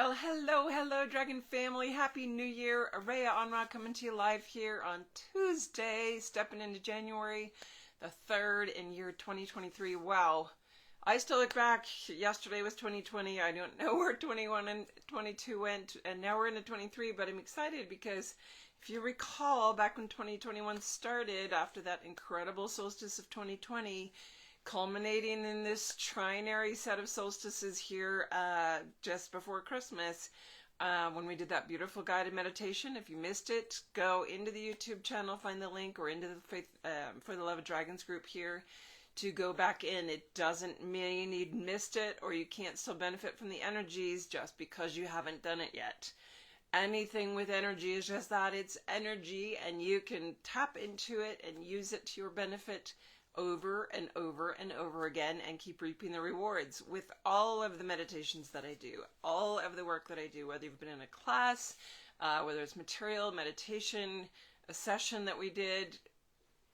Well, hello, Dragon family. Happy New Year. Araya Anra coming to you live here on Tuesday, stepping into January the 3rd in year 2023. Wow. I still look back. Yesterday was 2020. I don't know where 21 and 22 went, and now we're into 23, but I'm excited because if you recall, back when 2021 started, after that incredible solstice of 2020, culminating in this trinary set of solstices here just before Christmas, when we did that beautiful guided meditation. If you missed it, go into the YouTube channel, find the link, or into the Faith for the Love of Dragons group here to go back in. It doesn't mean you missed it or you can't still benefit from the energies just because you haven't done it yet. Anything with energy is just that. It's energy, and you can tap into it and use it to your benefit over and over and over again and keep reaping the rewards with all of the meditations that I do, all of the work that I do, whether you've been in a class, whether it's material, meditation, a session that we did,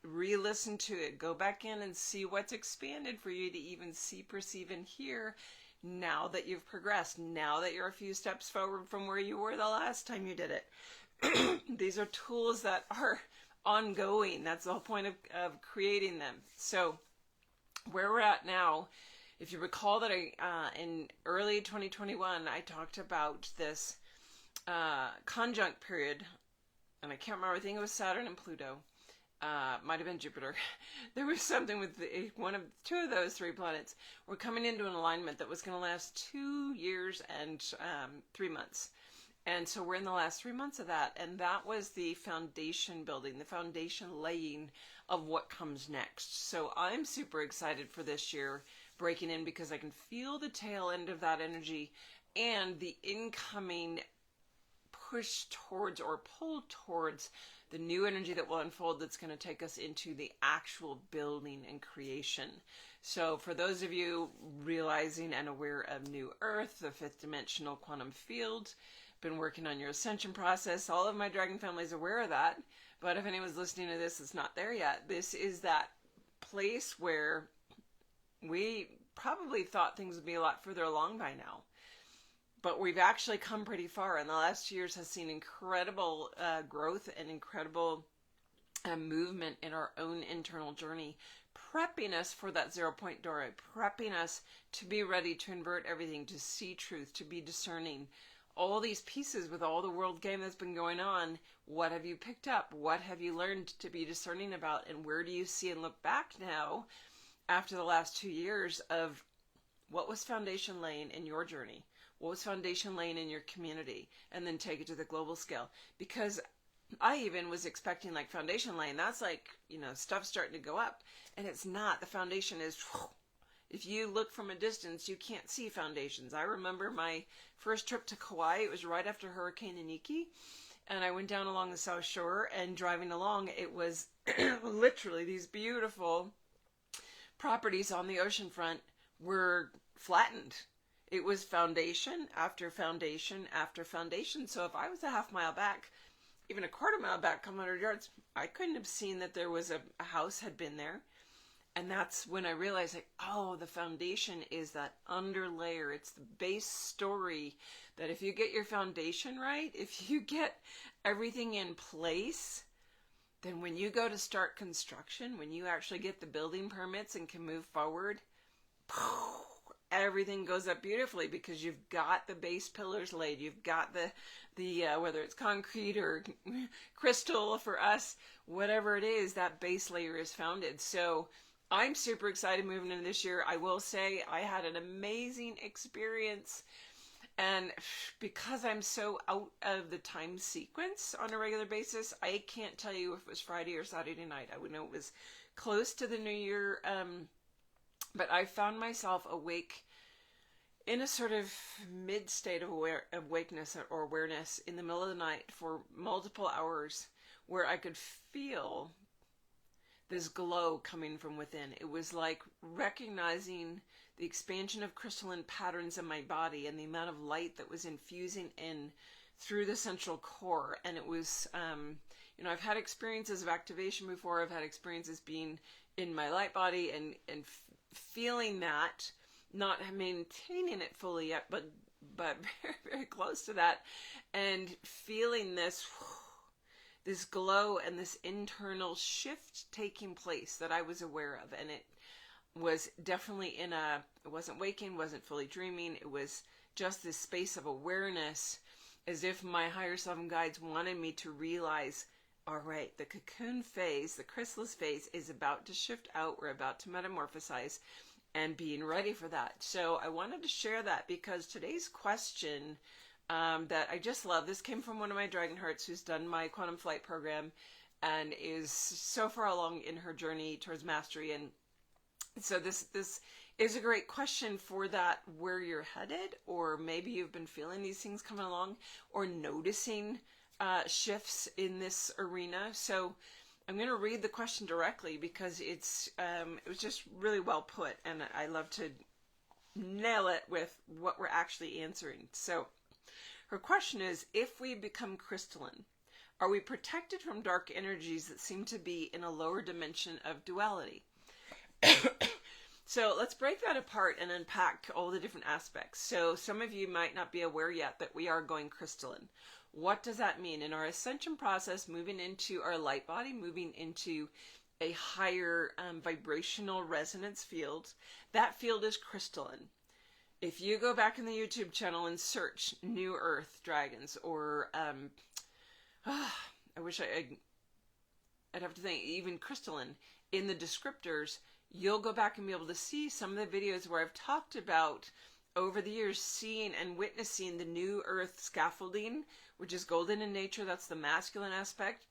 re-listen to it, go back in and see what's expanded for you to even see, perceive, and hear now that you've progressed, now that you're a few steps forward from where you were the last time you did it. These are tools that are ongoing. That's the whole point of creating them. So where we're at now, if you recall that in early 2021, I talked about this conjunct period, and I can't remember, I think it was Saturn and Pluto. Might have been Jupiter. There was something with two of those three planets were coming into an alignment that was going to last 2 years and 3 months. And so we're in the last 3 months of that. And that was the foundation building, the foundation laying of what comes next. So I'm super excited for this year breaking in because I can feel the tail end of that energy and the incoming push towards or pull towards the new energy that will unfold that's going to take us into the actual building and creation. So for those of you realizing and aware of New Earth, the fifth dimensional quantum field, been working on your ascension process. All of my dragon family is aware of that. But if anyone's listening to this that's not there yet, this is that place where we probably thought things would be a lot further along by now. But we've actually come pretty far, and the last 2 years has seen incredible growth and incredible movement in our own internal journey, prepping us for that 0 point door, prepping us to be ready to invert everything, to see truth, to be discerning. All these pieces with all the world game that's been going on, what have you picked up? What have you learned to be discerning about? And where do you see and look back now after the last 2 years of what was foundation laying in your journey? What was foundation laying in your community? And then take it to the global scale. Because I even was expecting like foundation laying. That's like, stuff starting to go up. And it's not. The foundation is... If you look from a distance, you can't see foundations. I remember my first trip to Kauai. It was right after Hurricane Iniki. And I went down along the South Shore, and driving along, it was literally these beautiful properties on the oceanfront were flattened. It was foundation after foundation after foundation. So if I was a half mile back, even a quarter mile back, a couple 100 yards, I couldn't have seen that there was a house had been there. And that's when I realized, the foundation is that underlayer. It's the base story that if you get your foundation right, if you get everything in place, then when you go to start construction, when you actually get the building permits and can move forward, everything goes up beautifully because you've got the base pillars laid. You've got the whether it's concrete or crystal for us, whatever it is, that base layer is founded. So I'm super excited moving into this year. I will say I had an amazing experience, and because I'm so out of the time sequence on a regular basis, I can't tell you if it was Friday or Saturday night. I would know it was close to the new year, but I found myself awake in a sort of mid-state of awakeness or awareness in the middle of the night for multiple hours where I could feel this glow coming from within. It was like recognizing the expansion of crystalline patterns in my body and the amount of light that was infusing in through the central core. And it was, I've had experiences of activation before. I've had experiences being in my light body and feeling that, not maintaining it fully yet, but but very, very close to that, and feeling this glow and this internal shift taking place that I was aware of. And it was definitely it wasn't waking, wasn't fully dreaming. It was just this space of awareness, as if my higher self and guides wanted me to realize, all right, the cocoon phase, the chrysalis phase is about to shift out. We're about to metamorphosize, and being ready for that. So I wanted to share that because today's question that I just love, this came from one of my Dragon Hearts who's done my quantum flight program and is so far along in her journey towards mastery. And so this is a great question for that, where you're headed, or maybe you've been feeling these things coming along, or noticing shifts in this arena. So I'm going to read the question directly because it was just really well put, and I love to nail it with what we're actually answering. So her question is, if we become crystalline, are we protected from dark energies that seem to be in a lower dimension of duality? So let's break that apart and unpack all the different aspects. So some of you might not be aware yet that we are going crystalline. What does that mean? In our ascension process, moving into our light body, moving into a higher vibrational resonance field, that field is crystalline. If you go back in the YouTube channel and search New Earth Dragons, or I wish I'd have to think, even crystalline, in the descriptors, you'll go back and be able to see some of the videos where I've talked about, over the years, seeing and witnessing the New Earth scaffolding, which is golden in nature. That's the masculine aspect.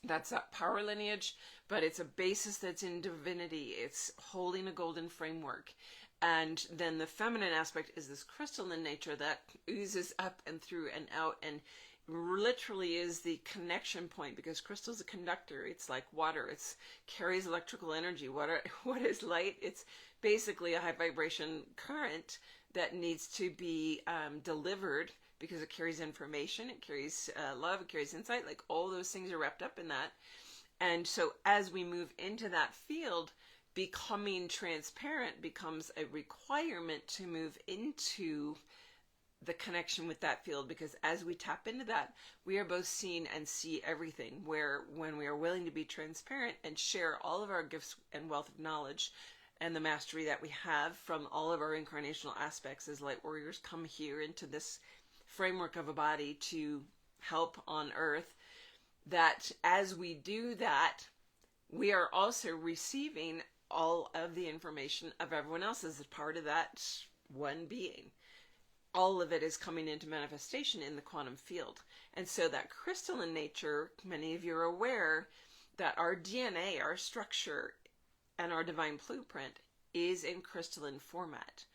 That's that power lineage, but it's a basis that's in divinity. It's holding a golden framework. And then the feminine aspect is this crystalline nature that oozes up and through and out, and literally is the connection point, because crystal's a conductor. It's like water. It carries electrical energy. What is light? It's basically a high vibration current that needs to be delivered, because it carries information, it carries love, it carries insight. Like, all those things are wrapped up in that. And so as we move into that field, becoming transparent becomes a requirement to move into the connection with that field, because as we tap into that, we are both seen and see everything. Where when we are willing to be transparent and share all of our gifts and wealth of knowledge and the mastery that we have from all of our incarnational aspects as light warriors, come here into this framework of a body to help on earth, that as we do that, we are also receiving all of the information of everyone else as a part of that one being. All of it is coming into manifestation in the quantum field. And so that crystalline nature, many of you are aware that our DNA, our structure, and our divine blueprint is in crystalline format.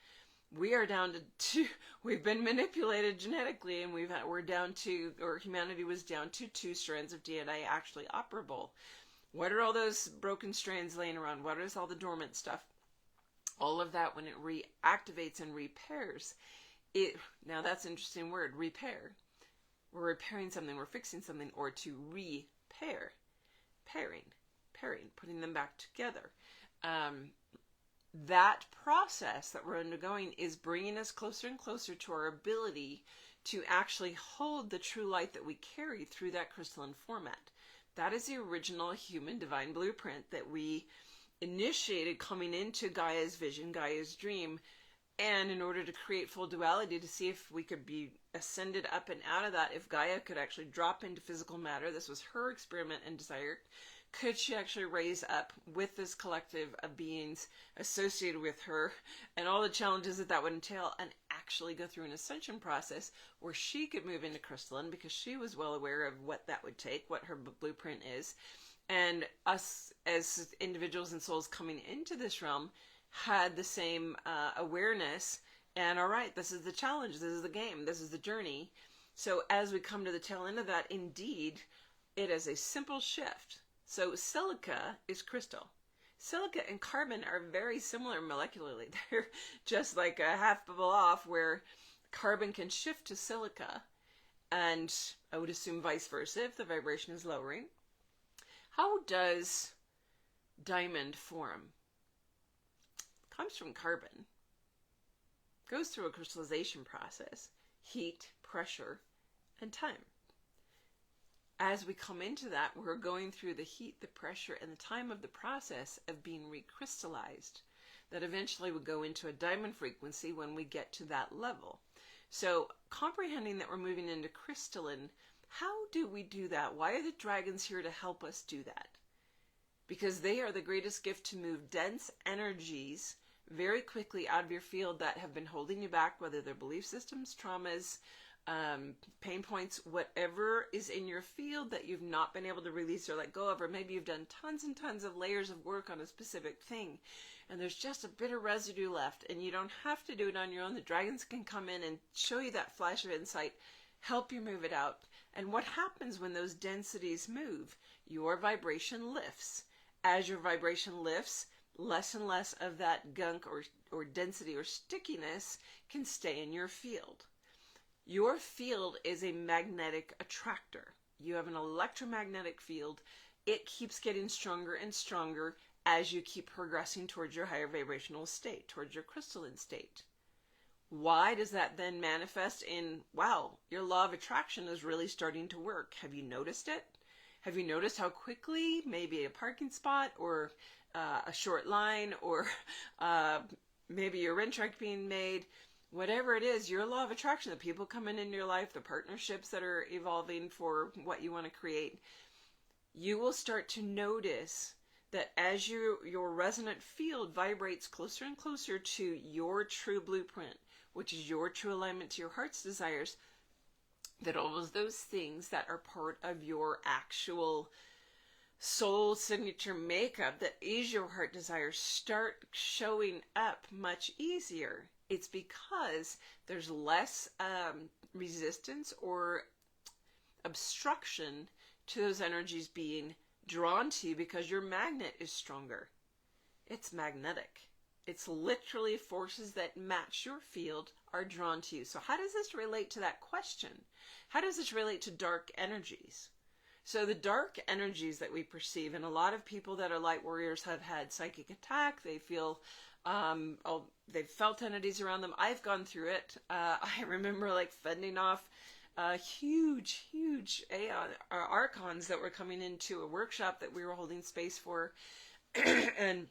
We are down to we've been manipulated genetically, and we're down to, or humanity was down to 2 strands of DNA actually operable. What are all those broken strands laying around? What is all the dormant stuff? All of that, when it reactivates and repairs, now that's an interesting word, repair. We're repairing something, we're fixing something, or to repair, pairing, putting them back together. That process that we're undergoing is bringing us closer and closer to our ability to actually hold the true light that we carry through that crystalline format. That is the original human divine blueprint that we initiated coming into Gaia's vision, Gaia's dream, and in order to create full duality, to see if we could be ascended up and out of that, if Gaia could actually drop into physical matter. This was her experiment and desire. Could she actually raise up with this collective of beings associated with her, and all the challenges that would entail, and actually go through an ascension process where she could move into crystalline, because she was well aware of what that would take, what her blueprint is. And us as individuals and souls coming into this realm had the same awareness, and all right, this is the challenge, this is the game, this is the journey. So as we come to the tail end of that, indeed, it is a simple shift. So silica is crystal. Silica and carbon are very similar molecularly. They're just like a half bubble off, where carbon can shift to silica, and I would assume vice versa if the vibration is lowering. How does diamond form? Comes from carbon. goes through a crystallization process: heat, pressure, and time. As we come into that, we're going through the heat, the pressure, and the time of the process of being recrystallized. That eventually would go into a diamond frequency when we get to that level. So comprehending that we're moving into crystalline, how do we do that? Why are the dragons here to help us do that? Because they are the greatest gift to move dense energies very quickly out of your field that have been holding you back, whether they're belief systems, traumas, pain points, whatever is in your field that you've not been able to release or let go of, or maybe you've done tons and tons of layers of work on a specific thing, and there's just a bit of residue left, and you don't have to do it on your own. The dragons can come in and show you that flash of insight, help you move it out. And what happens when those densities move? Your vibration lifts. As your vibration lifts, less and less of that gunk or density or stickiness can stay in your field. Your field is a magnetic attractor. You have an electromagnetic field. It keeps getting stronger and stronger as you keep progressing towards your higher vibrational state, towards your crystalline state. Why does that then manifest in, wow, your law of attraction is really starting to work? Have you noticed it? Have you noticed how quickly maybe a parking spot or a short line or maybe your rent check being made, whatever it is, your law of attraction, the people coming into your life, the partnerships that are evolving for what you want to create, you will start to notice that as your resonant field vibrates closer and closer to your true blueprint, which is your true alignment to your heart's desires, that all of those things that are part of your actual soul signature makeup, that is your heart desires, start showing up much easier. It's because there's less resistance or obstruction to those energies being drawn to you because your magnet is stronger. It's magnetic. It's literally forces that match your field are drawn to you. So how does this relate to that question? How does this relate to dark energies? So the dark energies that we perceive, and a lot of people that are light warriors have had psychic attack. They feel, they've felt entities around them. I've gone through it. I remember like fending off huge archons that were coming into a workshop that we were holding space for. And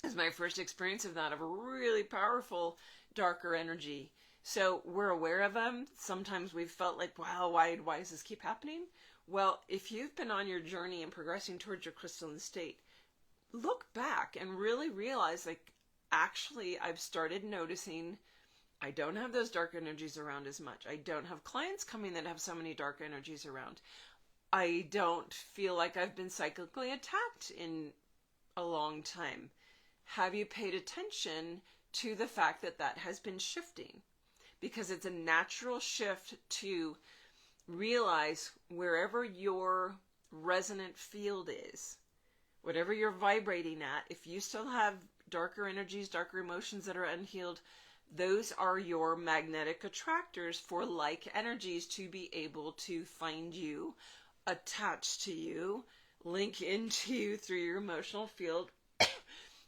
it's my first experience of that, of a really powerful darker energy. So we're aware of them. Sometimes we've felt like, wow, why does this keep happening? Well, if you've been on your journey and progressing towards your crystalline state, look back and really realize, like, actually, I've started noticing I don't have those dark energies around as much. I don't have clients coming that have so many dark energies around. I don't feel like I've been psychically attacked in a long time. Have you paid attention to the fact that that has been shifting? Because it's a natural shift to realize wherever your resonant field is, whatever you're vibrating at, if you still have darker energies, darker emotions that are unhealed, those are your magnetic attractors for like energies to be able to find you, attach to you, link into you through your emotional field.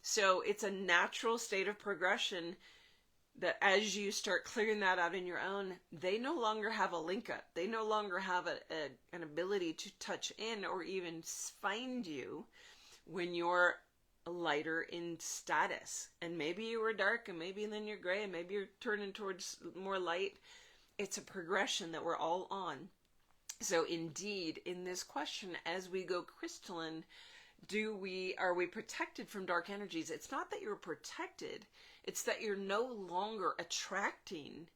So it's a natural state of progression that as you start clearing that out in your own, they no longer have a link up. They no longer have an ability to touch in or even find you when you're lighter in status. And maybe you were dark, and maybe then you're gray, and maybe you're turning towards more light. It's a progression that we're all on. So indeed, in this question, as we go crystalline, are we protected from dark energies? It's not that you're protected. It's that you're no longer attracting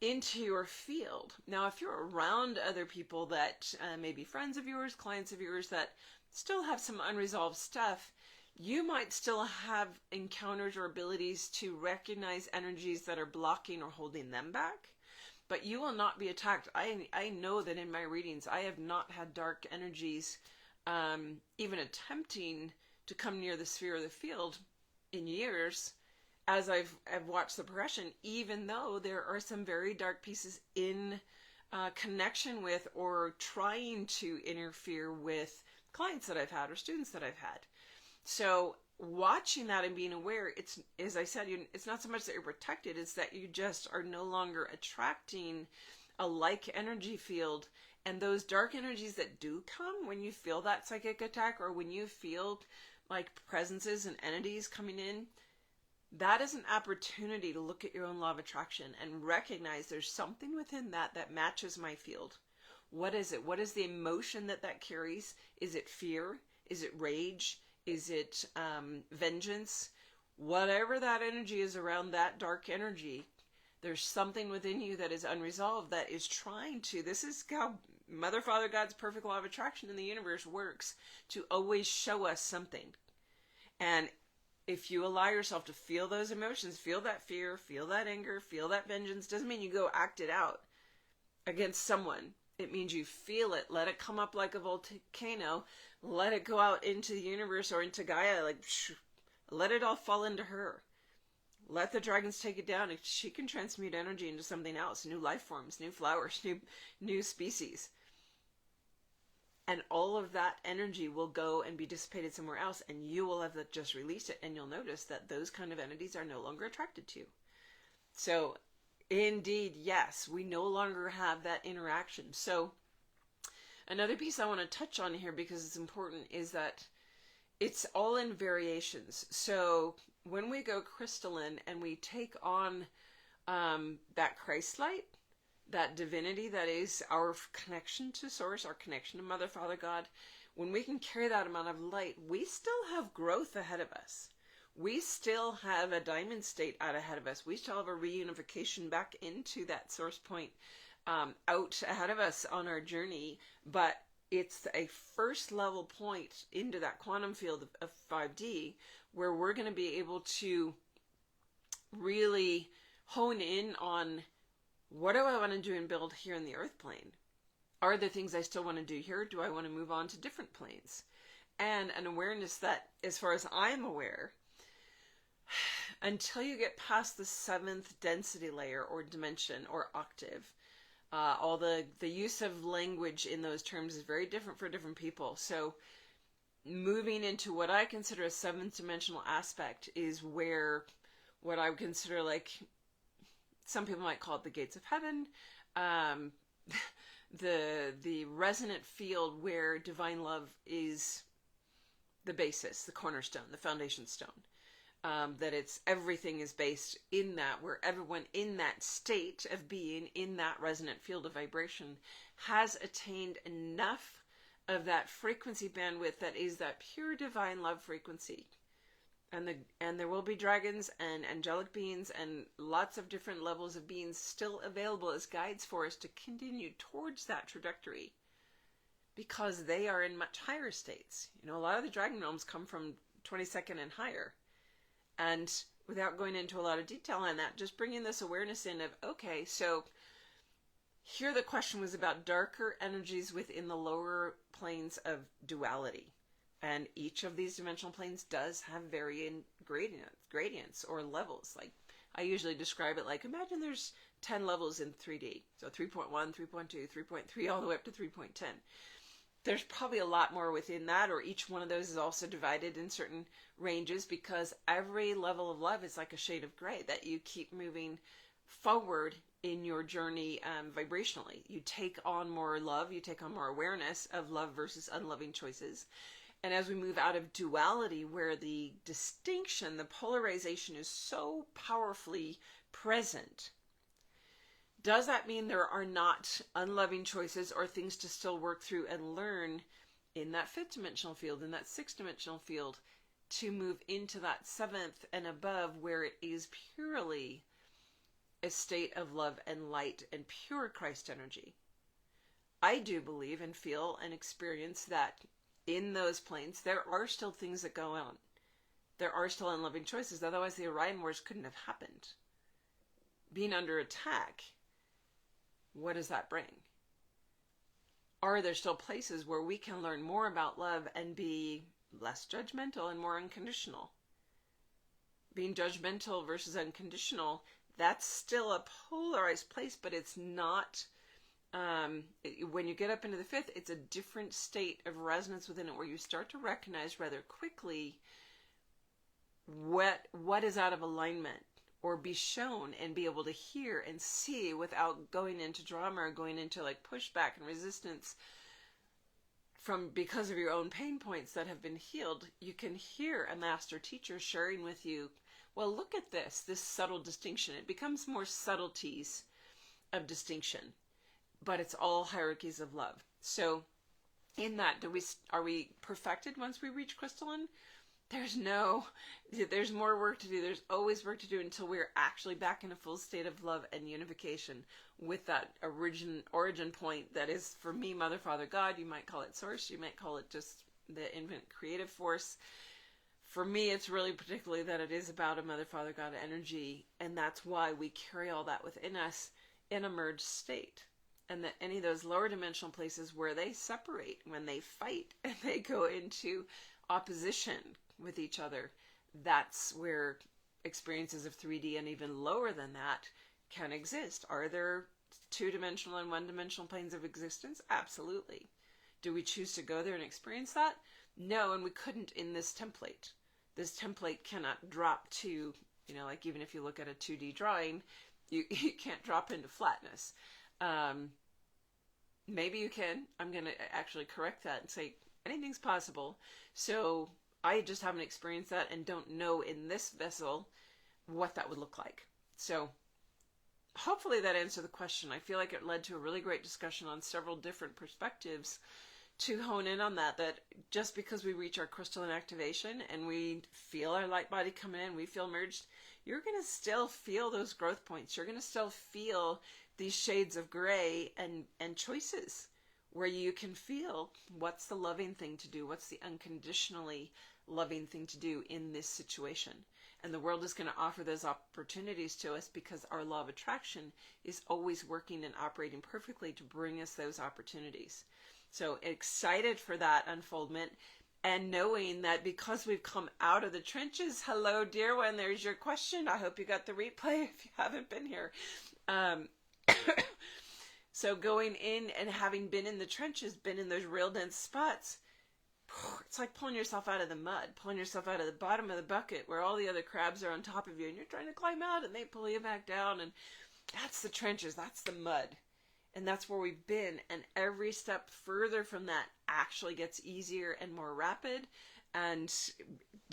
into your field. Now, if you're around other people that may be friends of yours, clients of yours that still have some unresolved stuff, you might still have encounters or abilities to recognize energies that are blocking or holding them back, but you will not be attacked. I know that in my readings, I have not had dark energies even attempting to come near the sphere of the field in years, as I've watched the progression, even though there are some very dark pieces in connection with or trying to interfere with clients that I've had or students that I've had. So watching that and being aware, it's, as I said, it's not so much that you're protected, it's that you just are no longer attracting a like energy field. And those dark energies that do come when you feel that psychic attack, or when you feel like presences and entities coming in, that is an opportunity to look at your own law of attraction and recognize there's something within that that matches my field. What is it? What is the emotion that that carries? Is it fear? Is it rage? Is it vengeance? Whatever that energy is around that dark energy, there's something within you that is unresolved that is trying to, this is how Mother, Father, God's perfect law of attraction in the universe works, to always show us something. And if you allow yourself to feel those emotions, feel that fear, feel that anger, feel that vengeance, doesn't mean you go act it out against someone. It means you feel it, let it come up like a volcano, let it go out into the universe or into Gaia, like, let it all fall into her. Let the dragons take it down. She can transmute energy into something else, new life forms, new flowers, new species. And all of that energy will go and be dissipated somewhere else, and you will have just released it, and you'll notice that those kind of entities are no longer attracted to you. So, indeed, yes, we no longer have that interaction. So, another piece I want to touch on here, because it's important, is that it's all in variations. So, when we go crystalline and we take on that Christ light, that divinity that is our connection to Source, our connection to Mother, Father, God, when we can carry that amount of light, we still have growth ahead of us. We still have a diamond state out ahead of us. We still have a reunification back into that source point out ahead of us on our journey. But it's a first level point into that quantum field of 5D where we're going to be able to really hone in on, what do I want to do and build here in the earth plane? Are there things I still want to do here? Do I want to move on to different planes? And an awareness that, as far as I'm aware, until you get past the 7th density layer or dimension or octave, all the use of language in those terms is very different for different people. So moving into what I consider a 7th dimensional aspect is where what I would consider, like, some people might call it the gates of heaven, the resonant field where divine love is the basis, the cornerstone, the foundation stone. That it's, everything is based in that, where everyone in that state of being, in that resonant field of vibration, has attained enough of that frequency bandwidth that is that pure divine love frequency. And there will be dragons and angelic beings and lots of different levels of beings still available as guides for us to continue towards that trajectory, because they are in much higher states. You know, a lot of the dragon realms come from 22nd and higher. And without going into a lot of detail on that, just bringing this awareness in of, okay, so here the question was about darker energies within the lower planes of duality. And each of these dimensional planes does have varying gradients or levels. Like, I usually describe it like, imagine there's 10 levels in 3D. So 3.1, 3.2, 3.3, all the way up to 3.10. There's probably a lot more within that, or each one of those is also divided in certain ranges, because every level of love is like a shade of gray that you keep moving forward in your journey vibrationally. You take on more love, you take on more awareness of love versus unloving choices. And as we move out of duality, where the distinction, the polarization is so powerfully present, does that mean there are not unloving choices or things to still work through and learn in that 5th dimensional field, in that 6th dimensional field, to move into that 7th and above, where it is purely a state of love and light and pure Christ energy? I do believe and feel and experience that in those planes, there are still things that go on. There are still unloving choices. Otherwise, the Orion Wars couldn't have happened. Being under attack, what does that bring? Are there still places where we can learn more about love and be less judgmental and more unconditional? Being judgmental versus unconditional, that's still a polarized place, but it's not... when you get up into the 5th, it's a different state of resonance within it, where you start to recognize rather quickly what is out of alignment, or be shown and be able to hear and see without going into drama or going into like pushback and resistance from because of your own pain points that have been healed. You can hear a master teacher sharing with you, well, look at this subtle distinction. It becomes more subtleties of distinction, but it's all hierarchies of love. So in that, are we perfected once we reach crystalline? There's more work to do. There's always work to do until we're actually back in a full state of love and unification with that origin point that is, for me, Mother, Father, God. You might call it Source. You might call it just the infinite creative force. For me, it's really particularly that it is about a Mother, Father, God energy, and that's why we carry all that within us in a merged state. And that any of those lower dimensional places where they separate, when they fight and they go into opposition with each other, that's where experiences of 3D and even lower than that can exist. Are there two-dimensional and one-dimensional planes of existence? Absolutely. Do we choose to go there and experience that? No, and we couldn't in this template. This template cannot drop to, like even if you look at a 2D drawing, you can't drop into flatness. Maybe you can. I'm going to actually correct that and say anything's possible. So I just haven't experienced that and don't know in this vessel what that would look like. So hopefully that answered the question. I feel like it led to a really great discussion on several different perspectives to hone in on that just because we reach our crystalline activation and we feel our light body coming in, we feel merged, you're going to still feel those growth points. You're going to still feel these shades of gray and choices where you can feel what's the loving thing to do, what's the unconditionally loving thing to do in this situation. And the world is going to offer those opportunities to us because our law of attraction is always working and operating perfectly to bring us those opportunities. So excited for that unfoldment, and knowing that because we've come out of the trenches, hello dear one, there's your question. I hope you got the replay if you haven't been here. So going in and having been in the trenches, been in those real dense spots, it's like pulling yourself out of the mud, pulling yourself out of the bottom of the bucket where all the other crabs are on top of you and you're trying to climb out and they pull you back down. And that's the trenches, that's the mud. And that's where we've been. And every step further from that actually gets easier and more rapid and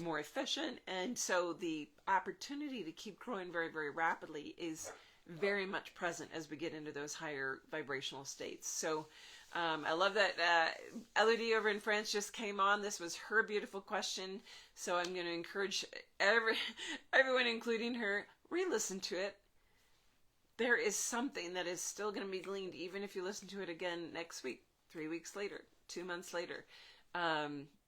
more efficient. And so the opportunity to keep growing very, very rapidly is very much present as we get into those higher vibrational states. So I love that Elodie over in France just came on. This was her beautiful question. So I'm going to encourage everyone, including her, re-listen to it. There is something that is still going to be gleaned, even if you listen to it again next week, 3 weeks later, 2 months later.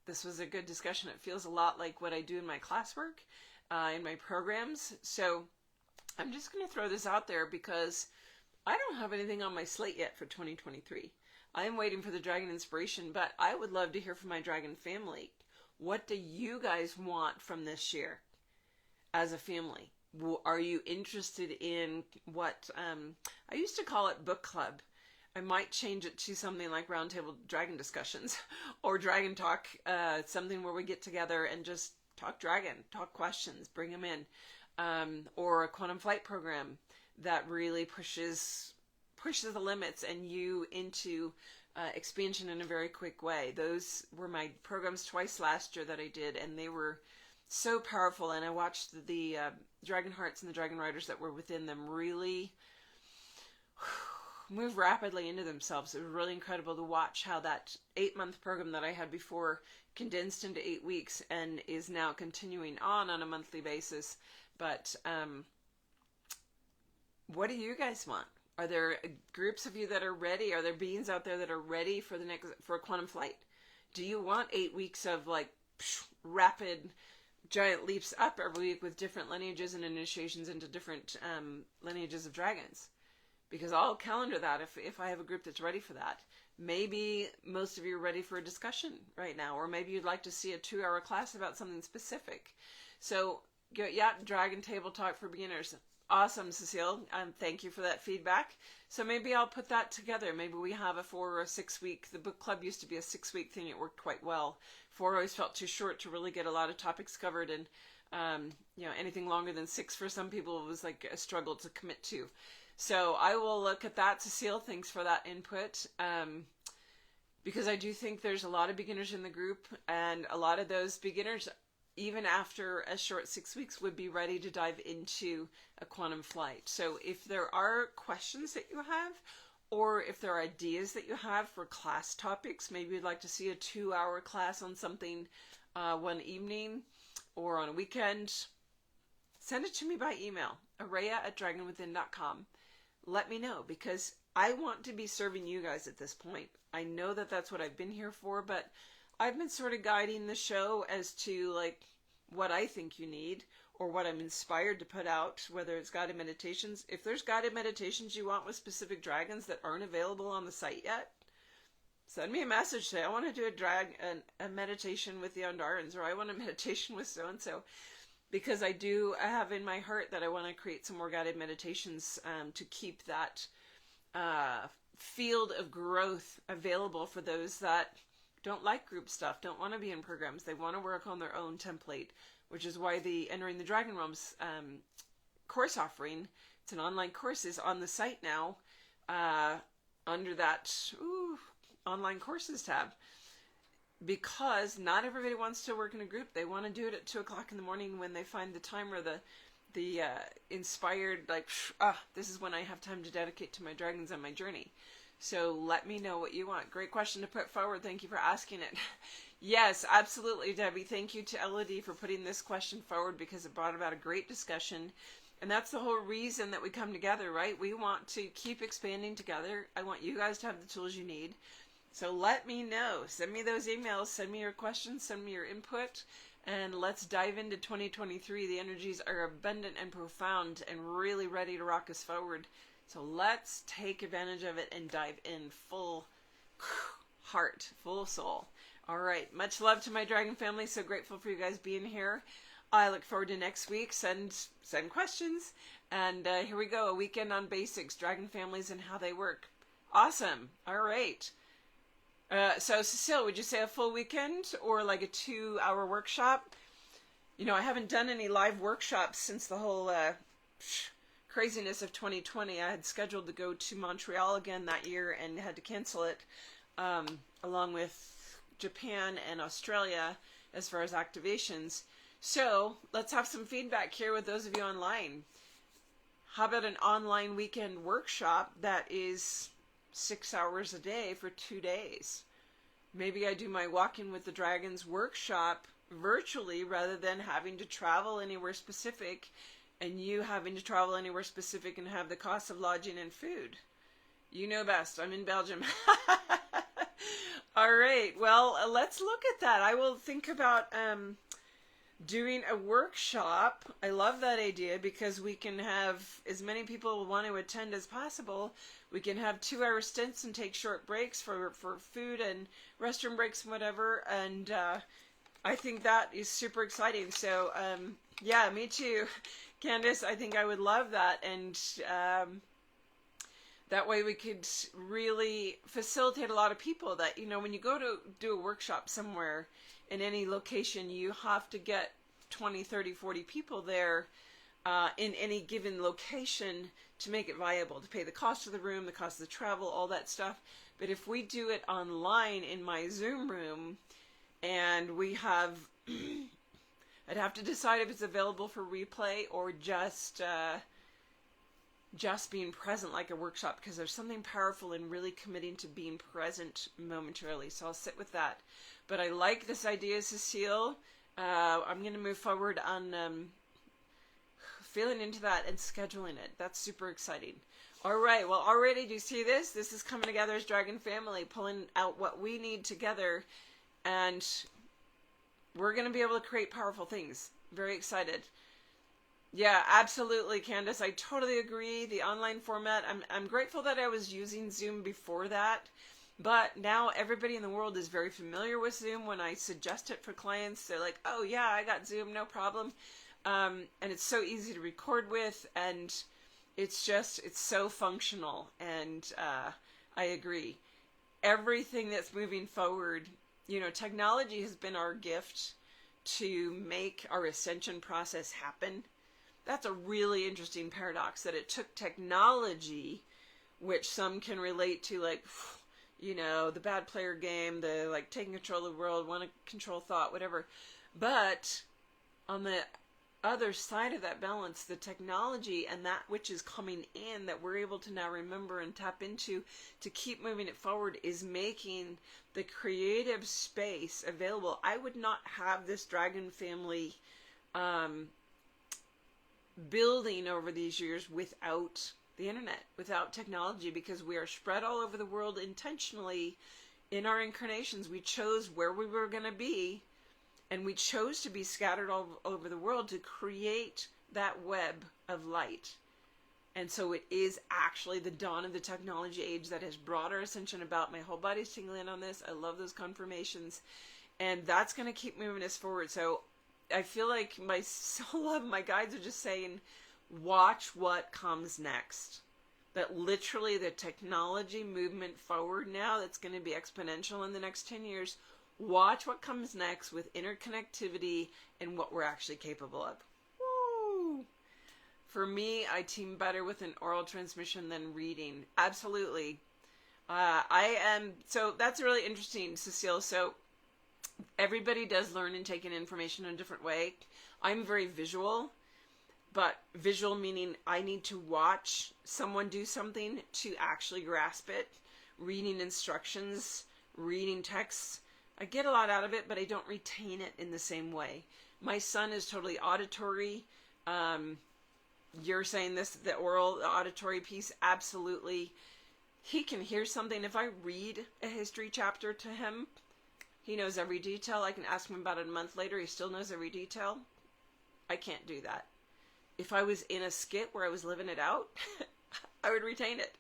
This was a good discussion. It feels a lot like what I do in my classwork, in my programs. So I'm just going to throw this out there because I don't have anything on my slate yet for 2023. I am waiting for the Dragon Inspiration, but I would love to hear from my Dragon family. What do you guys want from this year as a family? Are you interested in what, I used to call it book club. I might change it to something like Roundtable Dragon Discussions or Dragon Talk, something where we get together and just talk dragon, talk questions, bring them in. Or a quantum flight program that really pushes the limits and you into expansion in a very quick way. Those were my programs twice last year that I did, and they were so powerful. And I watched the Dragon Hearts and the Dragon Riders that were within them really move rapidly into themselves. It was really incredible to watch how that 8-month program that I had before condensed into 8 weeks and is now continuing on a monthly basis. But what do you guys want? Are there groups of you that are ready? Are there beings out there that are ready for for a quantum flight? Do you want 8 weeks of like rapid giant leaps up every week with different lineages and initiations into different lineages of dragons? Because I'll calendar that if I have a group that's ready for that. Maybe most of you are ready for a discussion right now, or maybe you'd like to see a 2-hour class about something specific. So yeah, Dragon Table Talk for Beginners. Awesome, Cecile. Thank you for that feedback. So maybe I'll put that together. Maybe we have a 4 or a 6 week. The book club used to be a 6-week thing. It worked quite well. 4 always felt too short to really get a lot of topics covered. And Anything longer than 6 for some people was like a struggle to commit to. So I will look at that. Cecile, thanks for that input. Because I do think there's a lot of beginners in the group, and a lot of those beginners, even after a short 6 weeks, would be ready to dive into a quantum flight. So if there are questions that you have, or if there are ideas that you have for class topics, maybe you'd like to see a 2-hour class on something one evening or on a weekend, send it to me by email, araya@dragonwithin.com. Let me know, because I want to be serving you guys at this point. I know that that's what I've been here for, but I've been sort of guiding the show as to like what I think you need, or what I'm inspired to put out, whether it's guided meditations. If there's guided meditations you want with specific dragons that aren't available on the site yet, send me a message. Say, I want to do a meditation with the Ondarans, or I want a meditation with so-and-so. Because I have in my heart that I want to create some more guided meditations to keep that field of growth available for those that don't like group stuff, don't want to be in programs. They want to work on their own template, which is why the Entering the Dragon Realms course offering, it's an online course, is on the site now under that online courses tab. Because not everybody wants to work in a group. They want to do it at 2 o'clock in the morning when they find the time, or the inspired, like, this is when I have time to dedicate to my dragons and my journey. So let me know what you want. Great question to put forward. Thank you for asking it. Yes, absolutely, Debbie. Thank you to Elodie for putting this question forward, because it brought about a great discussion. And that's the whole reason that we come together, right? We want to keep expanding together. I want you guys to have the tools you need. So let me know. Send me those emails. Send me your questions. Send me your input. And let's dive into 2023. The energies are abundant and profound and really ready to rock us forward. So let's take advantage of it and dive in full heart, full soul. All right. Much love to my dragon family. So grateful for you guys being here. I look forward to next week. Send questions. And here we go. A weekend on basics, dragon families and how they work. Awesome. All right. So Cecile, would you say a full weekend or like a 2-hour workshop? I haven't done any live workshops since the whole craziness of 2020. I had scheduled to go to Montreal again that year and had to cancel it, along with Japan and Australia as far as activations. So let's have some feedback here with those of you online. How about an online weekend workshop that is 6 hours a day for 2 days? Maybe I do my Walking with the Dragons workshop virtually rather than having to travel anywhere specific, and you having to travel anywhere specific and have the cost of lodging and food. You know best. I'm in Belgium. All right. Well, let's look at that. I will think about doing a workshop. I love that idea, because we can have as many people want to attend as possible. We can have 2-hour stints and take short breaks for food and restroom breaks and whatever. And I think that is super exciting. So yeah, me too, Candace. I think I would love that. And that way we could really facilitate a lot of people that, when you go to do a workshop somewhere in any location, you have to get 20, 30, 40 people there in any given location to make it viable, to pay the cost of the room, the cost of the travel, all that stuff. But if we do it online in my Zoom room, and we have, I'd have to decide if it's available for replay or just being present like a workshop, because there's something powerful in really committing to being present momentarily. So I'll sit with that. But I like this idea, Cecile. I'm going to move forward on feeling into that and scheduling it. That's super exciting. All right. Well, already, do you see this? This is coming together as Dragon Family, pulling out what we need together. And we're going to be able to create powerful things. Very excited. Yeah, absolutely, Candace. I totally agree. The online format, I'm grateful that I was using Zoom before that. But now everybody in the world is very familiar with Zoom. When I suggest it for clients, they're like, oh yeah, I got Zoom, no problem. And it's so easy to record with, and it's so functional. And I agree. Everything that's moving forward, technology has been our gift to make our ascension process happen. That's a really interesting paradox, that it took technology, which some can relate to, like, you know, the bad player game, the like taking control of the world, want to control thought, whatever. But on the other side of that balance, the technology and that which is coming in that we're able to now remember and tap into to keep moving it forward is making the creative space available. I would not have this dragon family building over these years without the internet, without technology, because we are spread all over the world intentionally in our incarnations. We chose where we were going to be, and we chose to be scattered all over the world to create that web of light. And so it is actually the dawn of the technology age that has brought our ascension about. My whole body's tingling on this. I love those confirmations. And that's going to keep moving us forward. So I feel like my soul of my guides are just saying, watch what comes next. That literally the technology movement forward now, that's going to be exponential in the next 10 years. Watch what comes next with interconnectivity and what we're actually capable of. Woo! For me, I team better with an oral transmission than reading. Absolutely. So that's really interesting, Cecile. So everybody does learn and take in information in a different way. I'm very visual, but visual meaning I need to watch someone do something to actually grasp it. Reading instructions, reading texts, I get a lot out of it, but I don't retain it in the same way. My son is totally auditory. You're saying this, the oral, the auditory piece, absolutely. He can hear something. If I read a history chapter to him, he knows every detail. I can ask him about it a month later. He still knows every detail. I can't do that. If I was in a skit where I was living it out, I would retain it.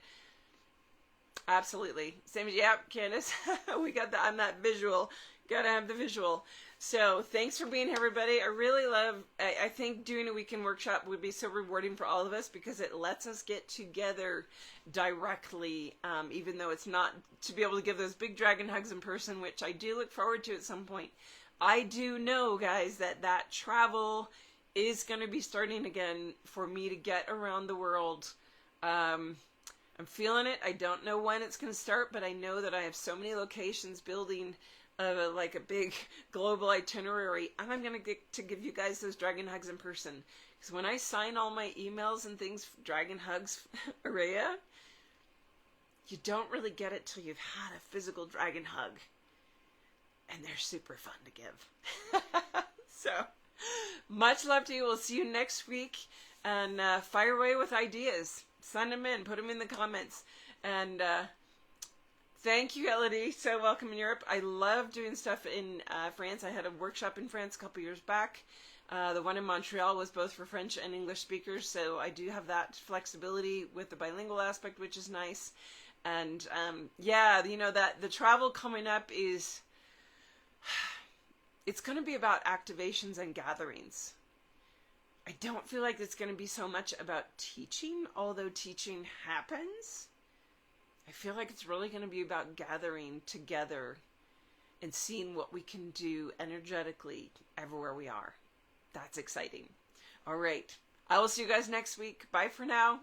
Absolutely. Same as, yeah, Candace. We got that. I'm that visual. Gotta have the visual. So thanks for being here, everybody. I really love, I think doing a weekend workshop would be so rewarding for all of us because it lets us get together directly, even though it's not to be able to give those big dragon hugs in person, which I do look forward to at some point. I do know, guys, that travel is going to be starting again for me to get around the world. I'm feeling it. I don't know when it's going to start, but I know that I have so many locations building like a big global itinerary, and I'm going to get to give you guys those dragon hugs in person. Because when I sign all my emails and things, dragon hugs, Araya, you don't really get it till you've had a physical dragon hug. And they're super fun to give. So, much love to you. We'll see you next week. And fire away with ideas. Send them in. Put them in the comments. And thank you, Elodie. So welcome in Europe. I love doing stuff in France. I had a workshop in France a couple years back. The one in Montreal was both for French and English speakers. So I do have that flexibility with the bilingual aspect, which is nice. And yeah, you know, that the travel coming up is... It's going to be about activations and gatherings. I don't feel like it's going to be so much about teaching, although teaching happens. I feel like it's really going to be about gathering together and seeing what we can do energetically everywhere we are. That's exciting. All right. I will see you guys next week. Bye for now.